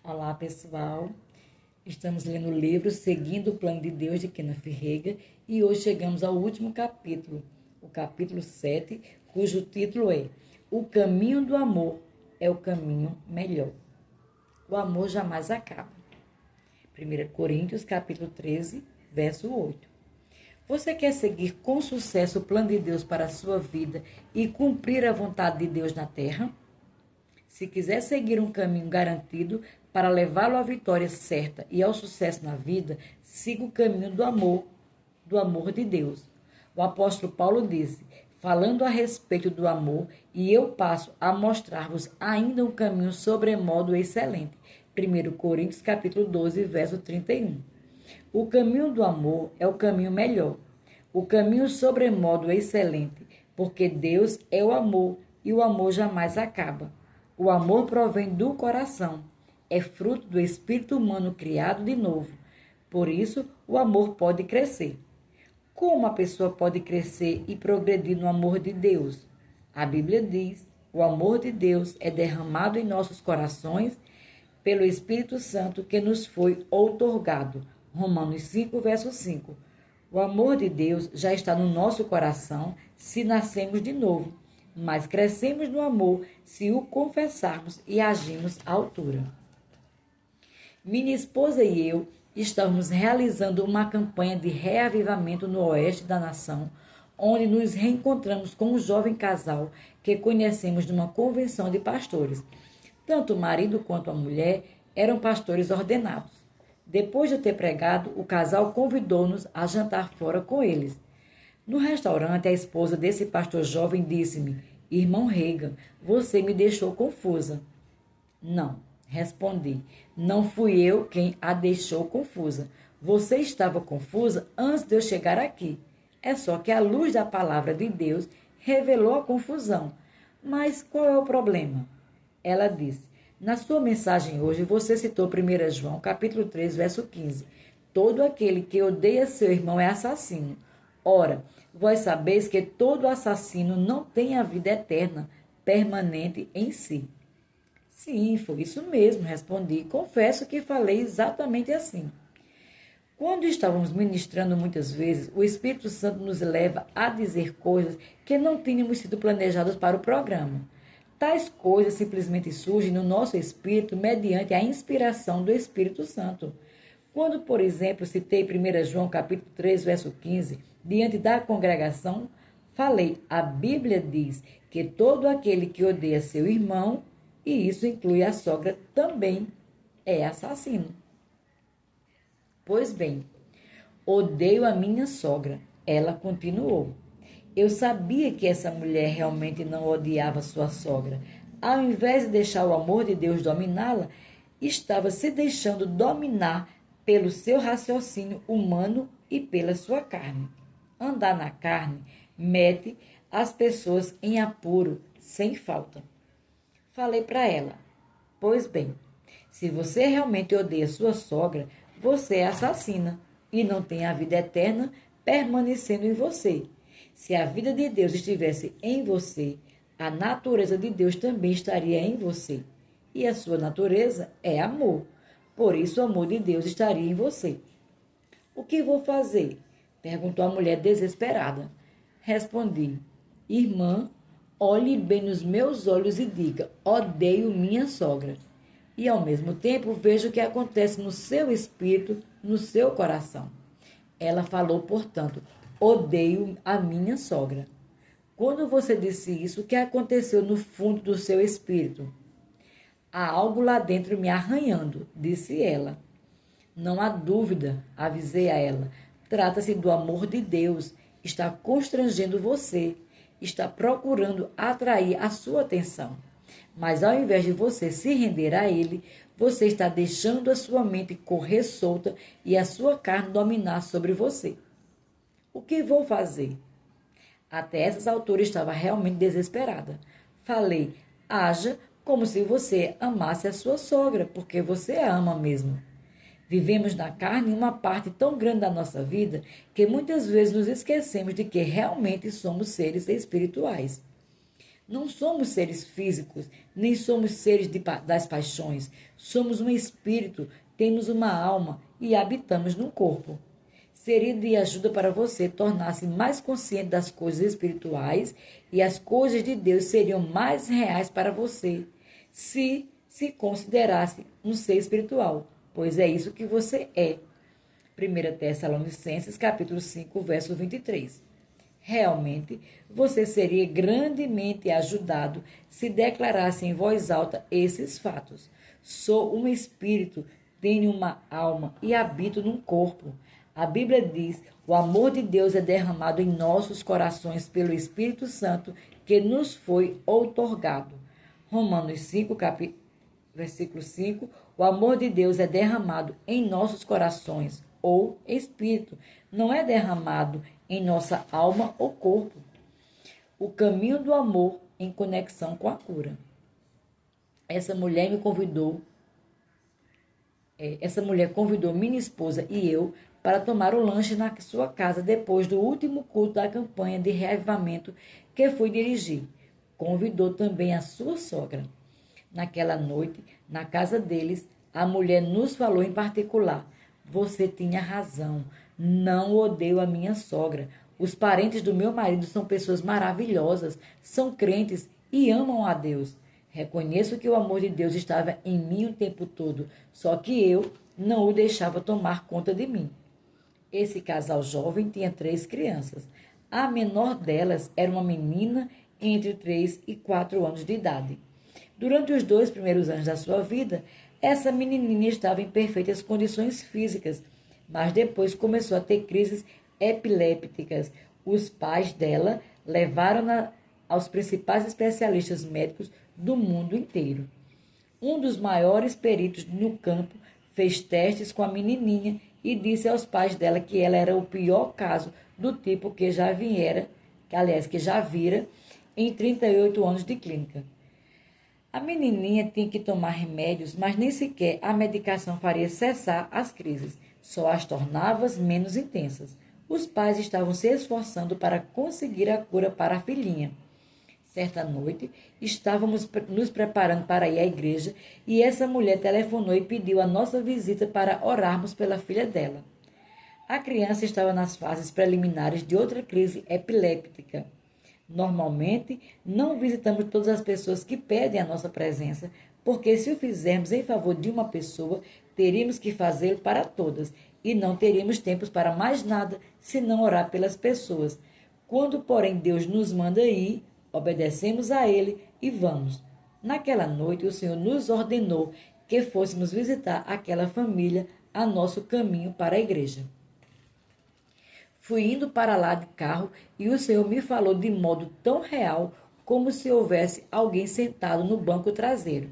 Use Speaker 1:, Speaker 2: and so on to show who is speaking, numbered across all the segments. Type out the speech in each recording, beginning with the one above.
Speaker 1: Olá, pessoal. Estamos lendo o livro Seguindo o Plano de Deus, de Kenneth Reagan, e hoje chegamos ao último capítulo, o capítulo 7, cujo título é O Caminho do Amor é o Caminho Melhor. O amor jamais acaba. 1 Coríntios, capítulo 13, verso 8. Você quer seguir com sucesso o plano de Deus para a sua vida e cumprir a vontade de Deus na terra? Se quiser seguir um caminho garantido para levá-lo à vitória certa e ao sucesso na vida, siga o caminho do amor de Deus. O apóstolo Paulo disse, falando a respeito do amor, e eu passo a mostrar-vos ainda um caminho sobremodo excelente. 1 Coríntios capítulo 12, verso 31. O caminho do amor é o caminho melhor, o caminho sobremodo excelente, porque Deus é o amor e o amor jamais acaba. O amor provém do coração, é fruto do espírito humano criado de novo. Por isso, o amor pode crescer. Como a pessoa pode crescer e progredir no amor de Deus? A Bíblia diz, o amor de Deus é derramado em nossos corações pelo Espírito Santo que nos foi outorgado. Romanos 5, verso 5. O amor de Deus já está no nosso coração se nascemos de novo, mas crescemos no amor se o confessarmos e agimos à altura. Minha esposa e eu estamos realizando uma campanha de reavivamento no oeste da nação, onde nos reencontramos com um jovem casal que conhecemos numa convenção de pastores. Tanto o marido quanto a mulher eram pastores ordenados. Depois de ter pregado, o casal convidou-nos a jantar fora com eles. No restaurante, a esposa desse pastor jovem disse-me, irmão Reagan, você me deixou confusa. Não, respondi, não fui eu quem a deixou confusa. Você estava confusa antes de eu chegar aqui. É só que a luz da palavra de Deus revelou a confusão. Mas qual é o problema? Ela disse, na sua mensagem hoje você citou 1 João, capítulo 3, verso 15. Todo aquele que odeia seu irmão é assassino. Ora, vós sabeis que todo assassino não tem a vida eterna, permanente em si. Sim, foi isso mesmo, respondi. Confesso que falei exatamente assim. Quando estávamos ministrando muitas vezes, o Espírito Santo nos leva a dizer coisas que não tínhamos sido planejadas para o programa. Tais coisas simplesmente surgem no nosso espírito mediante a inspiração do Espírito Santo. Quando, por exemplo, citei 1 João capítulo 3, verso 15, diante da congregação, falei, a Bíblia diz que todo aquele que odeia seu irmão, e isso inclui a sogra, também é assassino. Pois bem, odeio a minha sogra, ela continuou. Eu sabia que essa mulher realmente não odiava sua sogra. Ao invés de deixar o amor de Deus dominá-la, estava se deixando dominar pelo seu raciocínio humano e pela sua carne. Andar na carne mete as pessoas em apuro sem falta. Falei para ela, pois bem, se você realmente odeia sua sogra, você é assassina e não tem a vida eterna permanecendo em você. Se a vida de Deus estivesse em você, a natureza de Deus também estaria em você. E a sua natureza é amor. Por isso, o amor de Deus estaria em você. O que vou fazer? Perguntou a mulher desesperada. Respondi, irmã, olhe bem nos meus olhos e diga, odeio minha sogra. E ao mesmo tempo veja o que acontece no seu espírito, no seu coração. Ela falou, portanto, odeio a minha sogra. Quando você disse isso, o que aconteceu no fundo do seu espírito? Há algo lá dentro me arranhando, disse ela. Não há dúvida, avisei a ela. Trata-se do amor de Deus. Está constrangendo você. Está procurando atrair a sua atenção. Mas ao invés de você se render a ele, você está deixando a sua mente correr solta e a sua carne dominar sobre você. O que vou fazer? Até essas alturas estava realmente desesperada. Falei, haja como se você amasse a sua sogra, porque você a ama mesmo. Vivemos na carne uma parte tão grande da nossa vida que muitas vezes nos esquecemos de que realmente somos seres espirituais. Não somos seres físicos, nem somos seres das paixões. Somos um espírito, temos uma alma e habitamos num corpo. Seria de ajuda para você tornar-se mais consciente das coisas espirituais e as coisas de Deus seriam mais reais para você se considerasse um ser espiritual, pois é isso que você é. 1 Tessalonicenses, capítulo 5, verso 23. Realmente, você seria grandemente ajudado se declarasse em voz alta esses fatos. Sou um espírito, tenho uma alma e habito num corpo. A Bíblia diz: o amor de Deus é derramado em nossos corações pelo Espírito Santo que nos foi outorgado. Romanos 5, versículo 5, o amor de Deus é derramado em nossos corações, ou espírito, não é derramado em nossa alma ou corpo. O caminho do amor em conexão com a cura. Essa mulher convidou minha esposa e eu para tomar o lanche na sua casa depois do último culto da campanha de reavivamento que fui dirigir. Convidou também a sua sogra. Naquela noite, na casa deles, a mulher nos falou em particular: você tinha razão, não odeio a minha sogra. Os parentes do meu marido são pessoas maravilhosas, são crentes e amam a Deus. Reconheço que o amor de Deus estava em mim o tempo todo, só que eu não o deixava tomar conta de mim. Esse casal jovem tinha 3 crianças. A menor delas era uma menina entre 3 e 4 anos de idade. Durante os 2 primeiros anos da sua vida, essa menininha estava em perfeitas condições físicas, mas depois começou a ter crises epilépticas. Os pais dela levaram-na aos principais especialistas médicos do mundo inteiro. Um dos maiores peritos no campo fez testes com a menininha e disse aos pais dela que ela era o pior caso do tipo que já vira em 38 anos de clínica. A menininha tinha que tomar remédios, mas nem sequer a medicação faria cessar as crises, só as tornava menos intensas. Os pais estavam se esforçando para conseguir a cura para a filhinha. Certa noite, estávamos nos preparando para ir à igreja e essa mulher telefonou e pediu a nossa visita para orarmos pela filha dela. A criança estava nas fases preliminares de outra crise epiléptica. Normalmente, não visitamos todas as pessoas que pedem a nossa presença, porque se o fizermos em favor de uma pessoa, teríamos que fazê-lo para todas e não teríamos tempo para mais nada senão orar pelas pessoas. Quando, porém, Deus nos manda ir, obedecemos a Ele e vamos. Naquela noite, o Senhor nos ordenou que fôssemos visitar aquela família a nosso caminho para a igreja. Fui indo para lá de carro e o Senhor me falou de modo tão real como se houvesse alguém sentado no banco traseiro.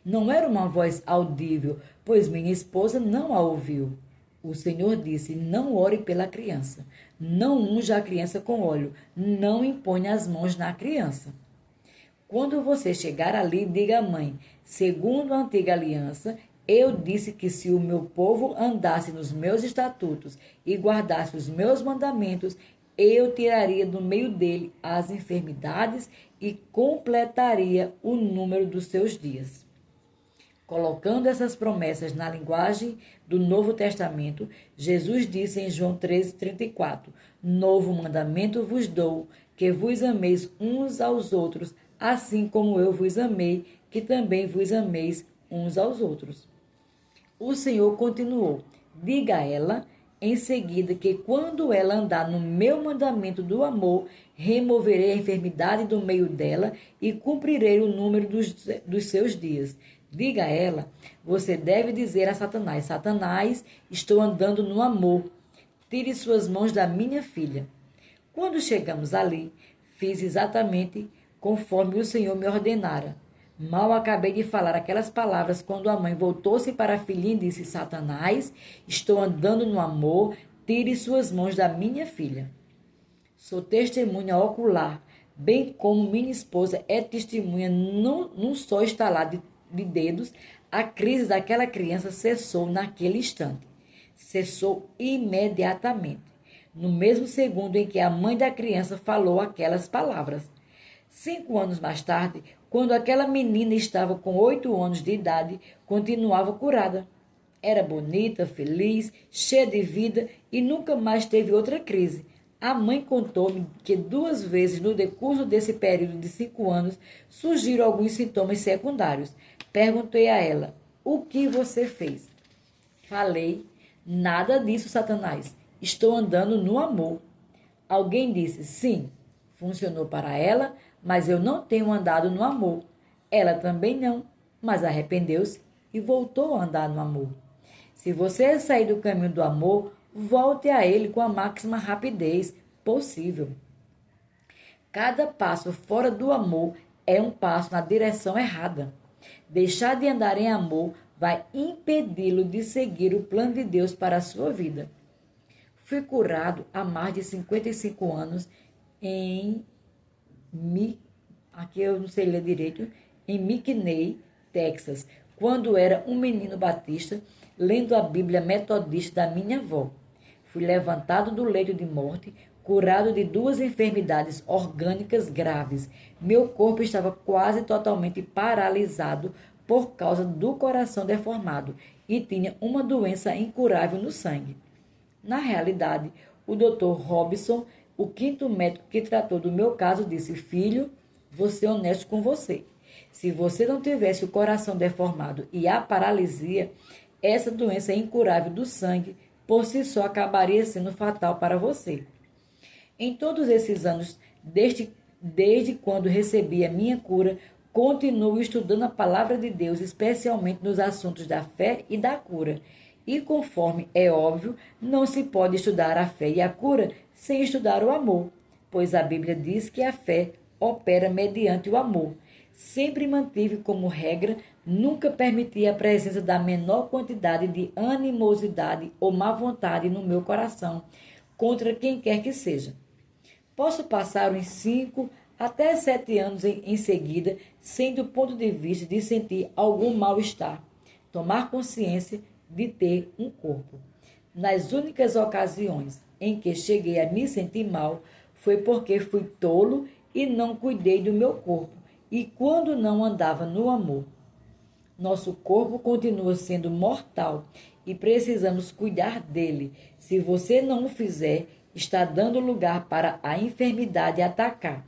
Speaker 1: Não era uma voz audível, pois minha esposa não a ouviu. O Senhor disse: não ore pela criança, não unja a criança com óleo, não imponha as mãos na criança. Quando você chegar ali, diga à mãe: segundo a antiga aliança, eu disse que se o meu povo andasse nos meus estatutos e guardasse os meus mandamentos, eu tiraria do meio dele as enfermidades e completaria o número dos seus dias. Colocando essas promessas na linguagem do Novo Testamento, Jesus disse em João 13:34, novo mandamento vos dou, que vos ameis uns aos outros, assim como eu vos amei, que também vos ameis uns aos outros. O Senhor continuou: diga a ela em seguida que quando ela andar no meu mandamento do amor, removerei a enfermidade do meio dela e cumprirei o número dos seus dias. Diga a ela: você deve dizer a Satanás: Satanás, estou andando no amor. Tire suas mãos da minha filha. Quando chegamos ali, fiz exatamente conforme o Senhor me ordenara. Mal acabei de falar aquelas palavras quando a mãe voltou-se para a filhinha e disse: Satanás, estou andando no amor, tire suas mãos da minha filha. Sou testemunha ocular, bem como minha esposa é testemunha num só estalar de dedos, a crise daquela criança cessou naquele instante. Cessou imediatamente, no mesmo segundo em que a mãe da criança falou aquelas palavras. 5 anos mais tarde, quando aquela menina estava com 8 anos de idade, continuava curada. Era bonita, feliz, cheia de vida e nunca mais teve outra crise. A mãe contou-me que 2 vezes no decurso desse período de 5 anos surgiram alguns sintomas secundários. Perguntei a ela: o que você fez? Falei: nada disso, Satanás. Estou andando no amor. Alguém disse: sim, funcionou para ela, mas eu não tenho andado no amor. Ela também não, mas arrependeu-se e voltou a andar no amor. Se você sair do caminho do amor, volte a ele com a máxima rapidez possível. Cada passo fora do amor é um passo na direção errada. Deixar de andar em amor vai impedi-lo de seguir o plano de Deus para a sua vida. Fui curado há mais de 55 anos em aqui eu não sei ler direito, em McKinney, Texas, quando era um menino batista, lendo a Bíblia metodista da minha avó. Fui levantado do leito de morte, curado de 2 enfermidades orgânicas graves. Meu corpo estava quase totalmente paralisado por causa do coração deformado e tinha uma doença incurável no sangue. Na realidade, o Dr. Robson, o 5º médico que tratou do meu caso, disse: filho, vou ser honesto com você. Se você não tivesse o coração deformado e a paralisia, essa doença incurável do sangue, por si só, acabaria sendo fatal para você. Em todos esses anos, desde quando recebi a minha cura, continuo estudando a palavra de Deus, especialmente nos assuntos da fé e da cura. E conforme é óbvio, não se pode estudar a fé e a cura sem estudar o amor, pois a Bíblia diz que a fé opera mediante o amor. Sempre mantive como regra nunca permitir a presença da menor quantidade de animosidade ou má vontade no meu coração contra quem quer que seja. Posso passar uns 5 até 7 anos em seguida sem, do ponto de vista de sentir algum mal-estar, tomar consciência de ter um corpo. Nas únicas ocasiões em que cheguei a me sentir mal, foi porque fui tolo e não cuidei do meu corpo, e quando não andava no amor. Nosso corpo continua sendo mortal e precisamos cuidar dele. Se você não o fizer, está dando lugar para a enfermidade atacar.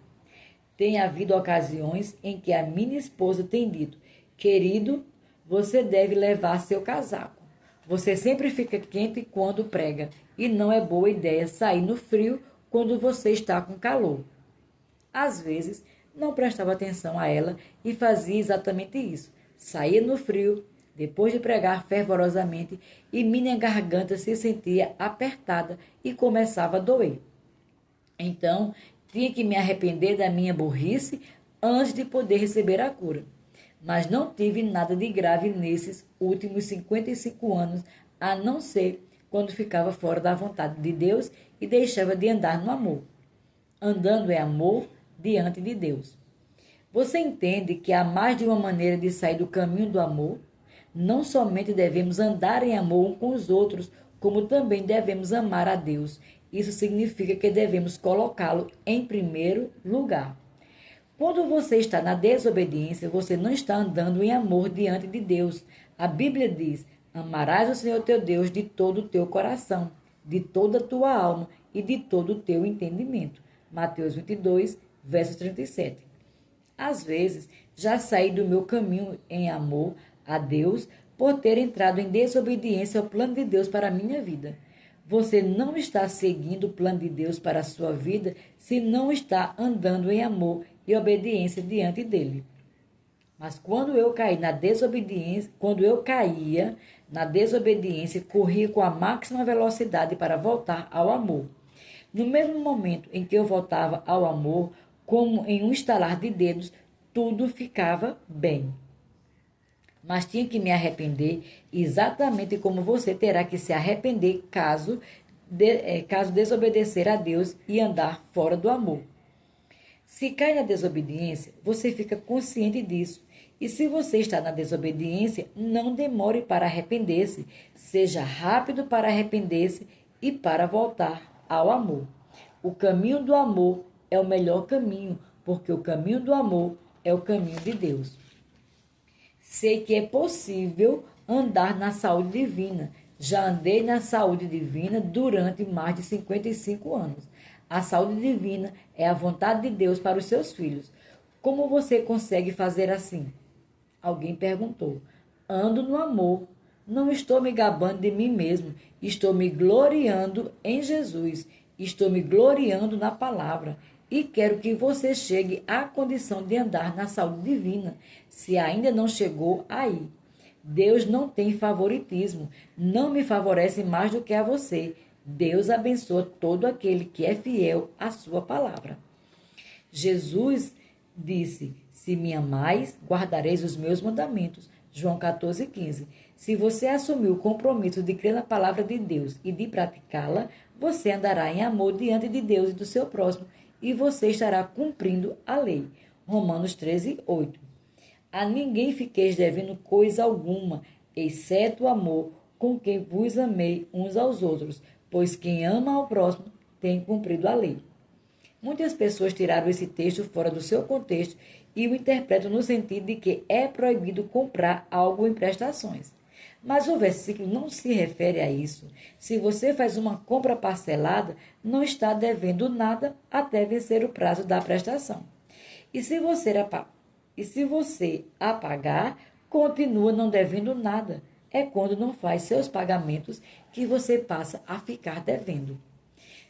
Speaker 1: Tem havido ocasiões em que a minha esposa tem dito: querido, você deve levar seu casaco. Você sempre fica quente quando prega, e não é boa ideia sair no frio quando você está com calor. Às vezes, não prestava atenção a ela e fazia exatamente isso. Saía no frio, depois de pregar fervorosamente, e minha garganta se sentia apertada e começava a doer. Então, tinha que me arrepender da minha burrice antes de poder receber a cura. Mas não tive nada de grave nesses últimos 55 anos, a não ser quando ficava fora da vontade de Deus e deixava de andar no amor. Andando em amor diante de Deus. Você entende que há mais de uma maneira de sair do caminho do amor? Não somente devemos andar em amor uns com os outros, como também devemos amar a Deus. Isso significa que devemos colocá-lo em primeiro lugar. Quando você está na desobediência, você não está andando em amor diante de Deus. A Bíblia diz: amarás o Senhor teu Deus de todo o teu coração, de toda a tua alma e de todo o teu entendimento. Mateus 22, verso 37. Às vezes, já saí do meu caminho em amor a Deus por ter entrado em desobediência ao plano de Deus para a minha vida. Você não está seguindo o plano de Deus para a sua vida se não está andando em amor e obediência diante dele. Mas quando eu caía na desobediência, corria com a máxima velocidade para voltar ao amor. No mesmo momento em que eu voltava ao amor, como em um estalar de dedos, tudo ficava bem. Mas tinha que me arrepender, exatamente como você terá que se arrepender caso desobedecer a Deus e andar fora do amor. Se cai na desobediência, você fica consciente disso. E se você está na desobediência, não demore para arrepender-se. Seja rápido para arrepender-se e para voltar ao amor. O caminho do amor é o melhor caminho, porque o caminho do amor é o caminho de Deus. Sei que é possível andar na saúde divina. Já andei na saúde divina durante mais de 55 anos. A saúde divina é a vontade de Deus para os seus filhos. Como você consegue fazer assim? Alguém perguntou. Ando no amor. Não estou me gabando de mim mesmo. Estou me gloriando em Jesus. Estou me gloriando na palavra. E quero que você chegue à condição de andar na saúde divina, se ainda não chegou aí. Deus não tem favoritismo, não me favorece mais do que a você. Deus abençoa todo aquele que é fiel à sua palavra. Jesus disse, se me amais, guardareis os meus mandamentos. João 14,15. Se você assumir o compromisso de crer na palavra de Deus e de praticá-la, você andará em amor diante de Deus e do seu próximo, e você estará cumprindo a lei. Romanos 13:8. A ninguém fiqueis devendo coisa alguma, exceto o amor com quem vos amei uns aos outros, pois quem ama ao próximo tem cumprido a lei. Muitas pessoas tiraram esse texto fora do seu contexto e o interpretam no sentido de que é proibido comprar algo em prestações. Mas o versículo não se refere a isso. Se você faz uma compra parcelada, não está devendo nada até vencer o prazo da prestação. E se você apagar, continua não devendo nada. É quando não faz seus pagamentos que você passa a ficar devendo.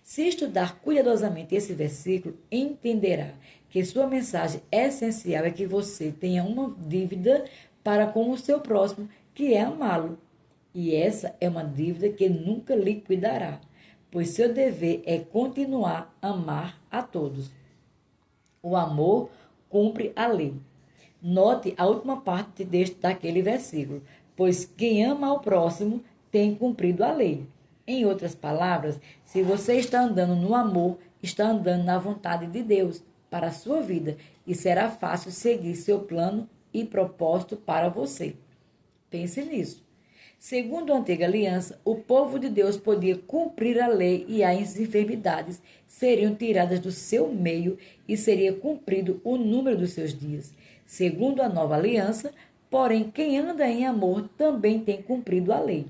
Speaker 1: Se estudar cuidadosamente esse versículo, entenderá que sua mensagem essencial é que você tenha uma dívida para com o seu próximo, que é amá-lo. E essa é uma dívida que nunca liquidará, pois seu dever é continuar a amar a todos. O amor cumpre a lei. Note a última parte daquele versículo, pois quem ama ao próximo tem cumprido a lei. Em outras palavras, se você está andando no amor, está andando na vontade de Deus para a sua vida e será fácil seguir seu plano e propósito para você. Pense nisso. Segundo a antiga aliança, o povo de Deus podia cumprir a lei e as enfermidades seriam tiradas do seu meio e seria cumprido o número dos seus dias. Segundo a nova aliança, porém, quem anda em amor também tem cumprido a lei.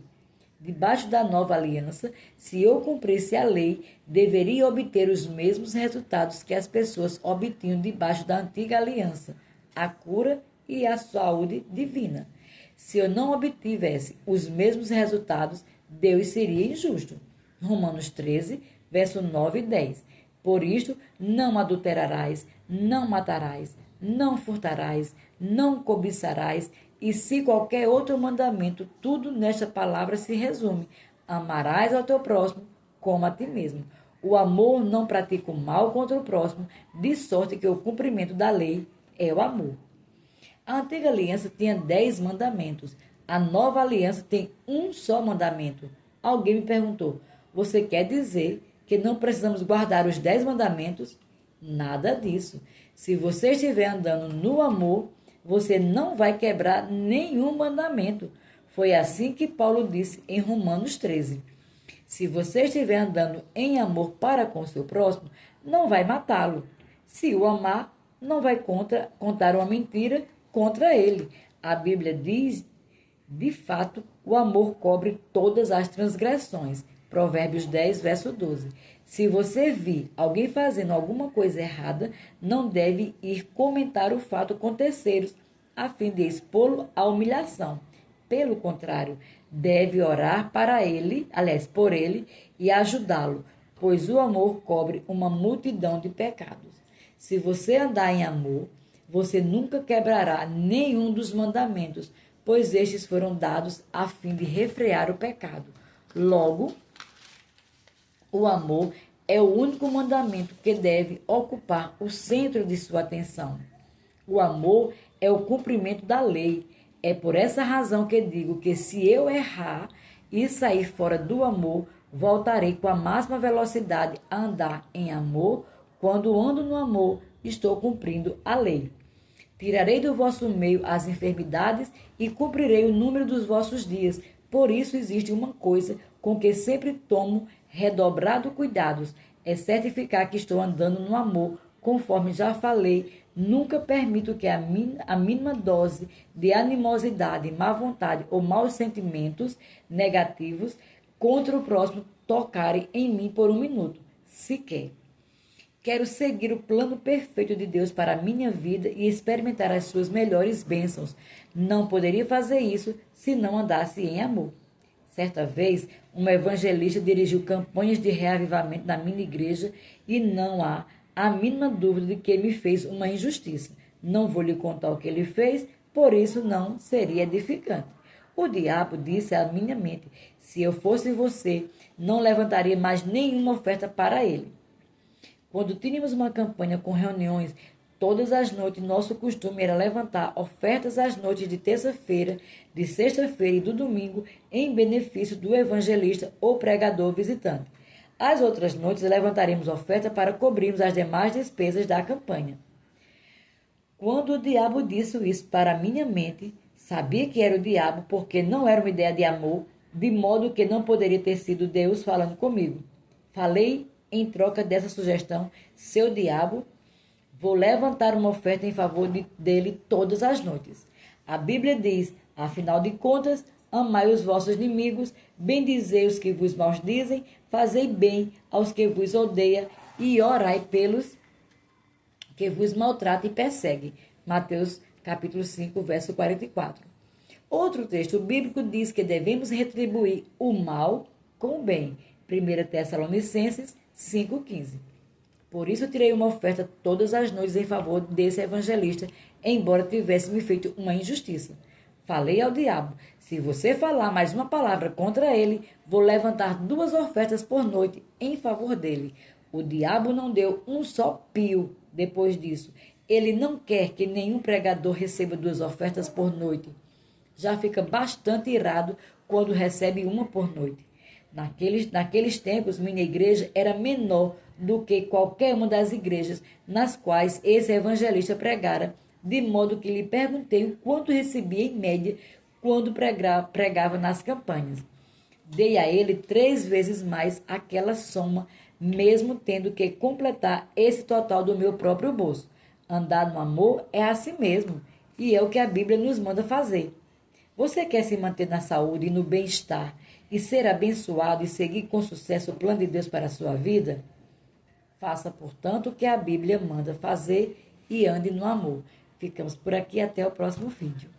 Speaker 1: Debaixo da nova aliança, se eu cumprisse a lei, deveria obter os mesmos resultados que as pessoas obtinham debaixo da antiga aliança, a cura e a saúde divina. Se eu não obtivesse os mesmos resultados, Deus seria injusto. Romanos 13, verso 9 e 10. Por isto, não adulterarás, não matarás, não furtarás, não cobiçarás, e se qualquer outro mandamento, tudo nesta palavra se resume. Amarás ao teu próximo como a ti mesmo. O amor não pratica o mal contra o próximo, de sorte que o cumprimento da lei é o amor. A antiga aliança tinha 10 mandamentos. A nova aliança tem um só mandamento. Alguém me perguntou, você quer dizer que não precisamos guardar os 10 mandamentos? Nada disso. Se você estiver andando no amor, você não vai quebrar nenhum mandamento. Foi assim que Paulo disse em Romanos 13. Se você estiver andando em amor para com o seu próximo, não vai matá-lo. Se o amar, não vai contar uma mentira contra ele. A Bíblia diz, de fato, o amor cobre todas as transgressões. Provérbios 10, verso 12. Se você vir alguém fazendo alguma coisa errada, não deve ir comentar o fato com terceiros, a fim de expô-lo à humilhação. Pelo contrário, deve orar por ele e ajudá-lo, pois o amor cobre uma multidão de pecados. Se você andar em amor, você nunca quebrará nenhum dos mandamentos, pois estes foram dados a fim de refrear o pecado. Logo, o amor é o único mandamento que deve ocupar o centro de sua atenção. O amor é o cumprimento da lei. É por essa razão que digo que se eu errar e sair fora do amor, voltarei com a máxima velocidade a andar em amor. Quando ando no amor, estou cumprindo a lei. Tirarei do vosso meio as enfermidades e cumprirei o número dos vossos dias. Por isso existe uma coisa com que sempre tomo redobrado cuidados, é certificar que estou andando no amor conforme já falei, nunca permito que a mínima dose de animosidade, má vontade ou maus sentimentos negativos contra o próximo tocarem em mim por um minuto, sequer. Quero seguir o plano perfeito de Deus para a minha vida e experimentar as suas melhores bênçãos. Não poderia fazer isso se não andasse em amor. Certa vez, um evangelista dirigiu campanhas de reavivamento na minha igreja e não há a mínima dúvida de que ele me fez uma injustiça. Não vou lhe contar o que ele fez, por isso não seria edificante. O diabo disse à minha mente: se eu fosse você, não levantaria mais nenhuma oferta para ele. Quando tínhamos uma campanha com reuniões todas as noites, nosso costume era levantar ofertas às noites de terça-feira, de sexta-feira e do domingo em benefício do evangelista ou pregador visitante. Às outras noites, levantaremos oferta para cobrirmos as demais despesas da campanha. Quando o diabo disse isso para minha mente, sabia que era o diabo porque não era uma ideia de amor, de modo que não poderia ter sido Deus falando comigo. Falei em troca dessa sugestão: seu diabo, vou levantar uma oferta em favor dele todas as noites. A Bíblia diz: afinal de contas, amai os vossos inimigos, bendizei os que vos maldizem, fazei bem aos que vos odeiam e orai pelos que vos maltratam e perseguem. Mateus capítulo 5, verso 44. Outro texto bíblico diz que devemos retribuir o mal com o bem. 1 Tessalonicenses 5,15. Por isso tirei uma oferta todas as noites em favor desse evangelista, embora tivesse me feito uma injustiça. Falei ao diabo: se você falar mais uma palavra contra ele, vou levantar 2 ofertas por noite em favor dele. O diabo não deu um só pio depois disso. Ele não quer que nenhum pregador receba 2 ofertas por noite. Já fica bastante irado quando recebe uma por noite. Naqueles tempos, minha igreja era menor do que qualquer uma das igrejas nas quais esse evangelista pregara, de modo que lhe perguntei o quanto recebia em média quando pregava nas campanhas. Dei a ele 3 vezes mais aquela soma, mesmo tendo que completar esse total do meu próprio bolso. Andar no amor é assim mesmo, e é o que a Bíblia nos manda fazer. Você quer se manter na saúde e no bem-estar e ser abençoado e seguir com sucesso o plano de Deus para a sua vida? Faça, portanto, o que a Bíblia manda fazer e ande no amor. Ficamos por aqui, até o próximo vídeo.